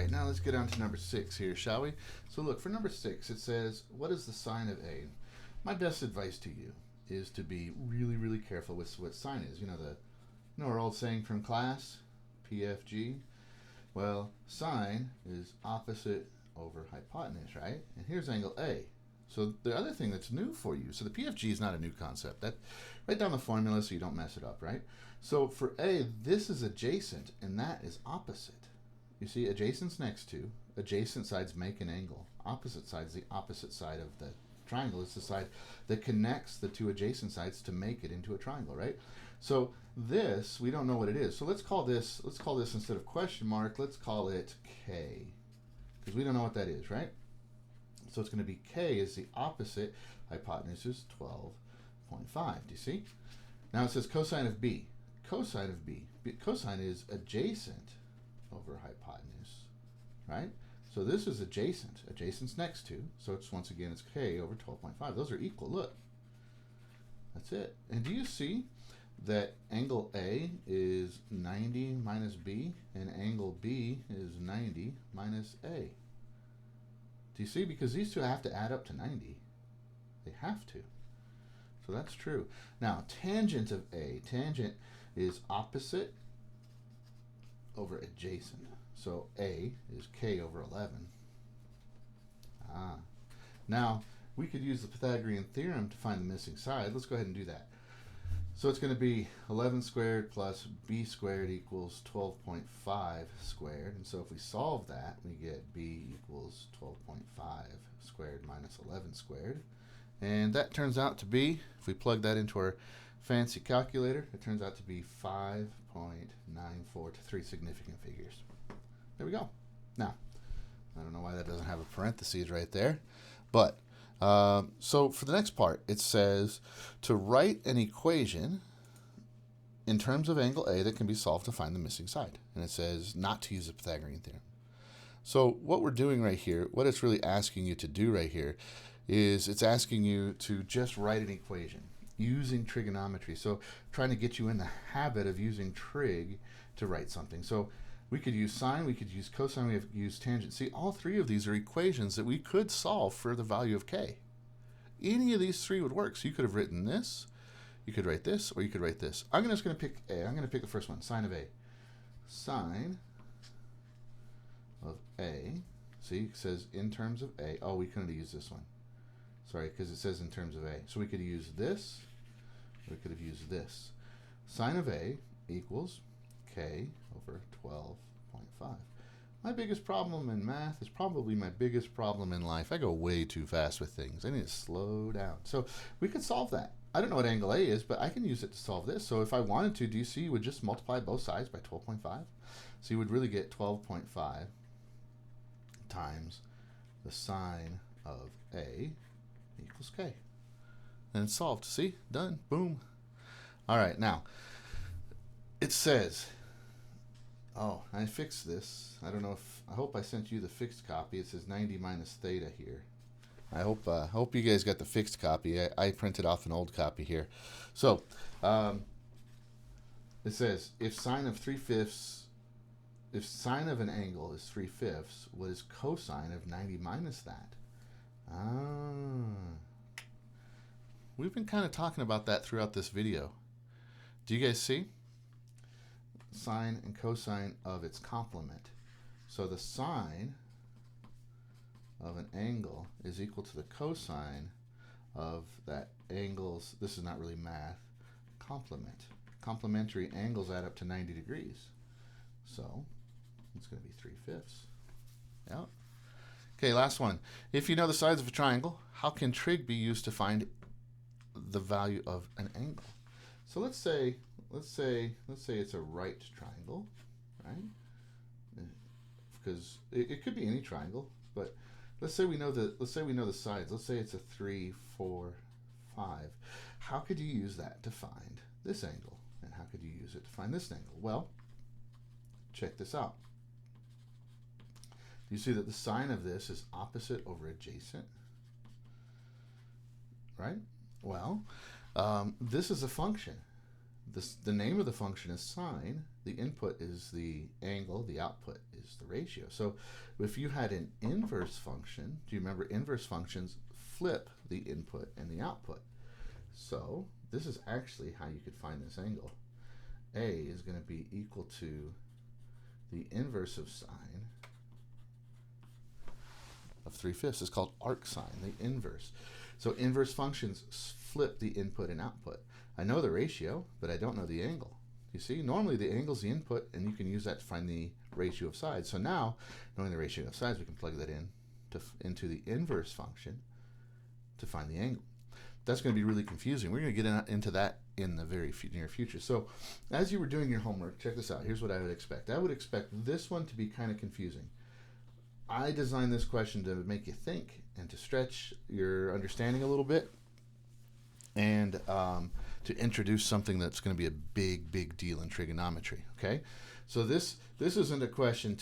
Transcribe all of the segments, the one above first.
right, now let's get on to number 6 here, shall we? So look, for number 6, it says, what is the sine of A? My best advice to you is to be really, really careful with what sine is. You know our old saying from class, PFG? Well, sine is opposite over hypotenuse, right? And here's angle A. So the other thing that's new for you, so the PFG is not a new concept. Write down the formula so you don't mess it up, right? So for A, this is adjacent, and that is opposite. You see, adjacent's next to, adjacent sides make an angle. Opposite side's the opposite side of the triangle. It's the side that connects the two adjacent sides to make it into a triangle, right? So this, we don't know what it is. So let's call this instead of question mark, let's call it K, because we don't know what that is, right? So it's going to be K is the opposite, hypotenuse is 12.5. Do you see? Now it says cosine of B. Cosine of B. Cosine is adjacent over hypotenuse, right? So this is adjacent. Adjacent's next to. So it's once again it's K over 12.5. Those are equal. Look. That's it. And do you see that angle A is 90 minus B and angle B is 90 minus A? Do you see? Because these two have to add up to 90. They have to. So that's true. Now, tangent of A. Tangent is opposite over adjacent. So A is K over 11. Now, we could use the Pythagorean theorem to find the missing side. Let's go ahead and do that. So it's going to be 11 squared plus B squared equals 12.5 squared. And so if we solve that, we get B equals 12.5 squared minus 11 squared. And that turns out to be, if we plug that into our fancy calculator, it turns out to be 5.94 to 3 significant figures. There we go. Now, I don't know why that doesn't have a parentheses right there, but so for the next part, it says to write an equation in terms of angle A that can be solved to find the missing side. And it says not to use the Pythagorean theorem. So what we're doing right here, what it's really asking you to do right here, is it's asking you to just write an equation using trigonometry. So trying to get you in the habit of using trig to write something. So we could use sine, we could use cosine, we have used tangent. See, all three of these are equations that we could solve for the value of K. Any of these three would work. So you could have written this, you could write this, or you could write this. I'm just going to pick A. I'm going to pick the first one, sine of A. Sine of A. See, it says in terms of A. Oh, we couldn't use this one. Sorry, because it says in terms of A. So we could use this, we could have used this. Sine of A equals K over 12.5. My biggest problem in math is probably my biggest problem in life. I go way too fast with things. I need to slow down. So we could solve that. I don't know what angle A is, but I can use it to solve this. So if I wanted to, do you see you would just multiply both sides by 12.5? So you would really get 12.5 times the sine of A equals K. And it's solved. See? Done. Boom. All right. Now, it says, oh, I fixed this. I don't know if, I hope I sent you the fixed copy. It says 90 minus theta here. I hope you guys got the fixed copy. I printed off an old copy here. So, it says, if sine of an angle is 3/5, what is cosine of 90 minus that? We've been kind of talking about that throughout this video. Do you guys see? Sine and cosine of its complement. So the sine of an angle is equal to the cosine of that angle's, this is not really math, complement. Complementary angles add up to 90 degrees. So it's going to be 3/5. Yeah. Okay, last one. If you know the sides of a triangle, how can trig be used to find the value of an angle? So let's say it's a right triangle, right? Because it could be any triangle, but let's say we know the sides. Let's say it's a 3, 4, 5. How could you use that to find this angle? And how could you use it to find this angle? Well, check this out. Do you see that the sine of this is opposite over adjacent? Right? Well, this is a function. the name of the function is sine. The input is the angle. The output is the ratio. So if you had an inverse function, do you remember inverse functions flip the input and the output? So this is actually how you could find this angle. A is going to be equal to the inverse of sine of 3/5. It's called arc sine, the inverse. So inverse functions flip the input and output. I know the ratio, but I don't know the angle. You see, normally the angle is the input, and you can use that to find the ratio of sides. So now, knowing the ratio of sides, we can plug that into the inverse function to find the angle. That's going to be really confusing. We're going to get into that in the very near future. So as you were doing your homework, check this out. Here's what I would expect. I would expect this one to be kind of confusing. I designed this question to make you think and to stretch your understanding a little bit, and to introduce something that's going to be a big deal in trigonometry. Okay, so this isn't a question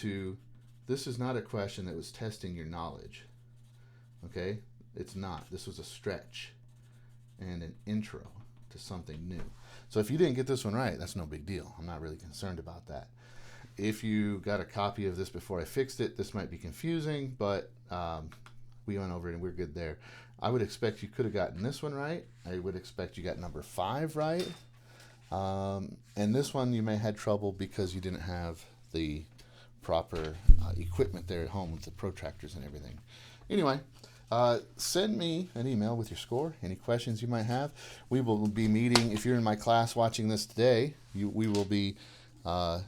this is not a question that was testing your knowledge. Okay, it's not. This was a stretch and an intro to something new. So if you didn't get this one right, that's no big deal. I'm not really concerned about that. If you got a copy of this before I fixed it, this might be confusing, but we went over it and we're good there. I would expect you could have gotten this one right. I would expect you got number 5 right. And this one you may have had trouble because you didn't have the proper equipment there at home with the protractors and everything. Anyway, send me an email with your score, any questions you might have. We will be meeting, if you're in my class watching this today, we will be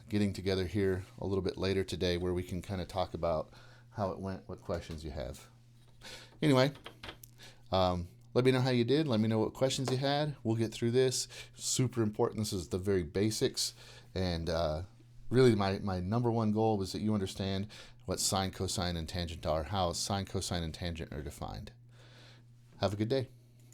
getting together here a little bit later today where we can kind of talk about how it went, what questions you have. Anyway, let me know how you did. Let me know what questions you had. We'll get through this. Super important. This is the very basics. And really my number one goal was that you understand what sine, cosine, and tangent are, how sine, cosine, and tangent are defined. Have a good day.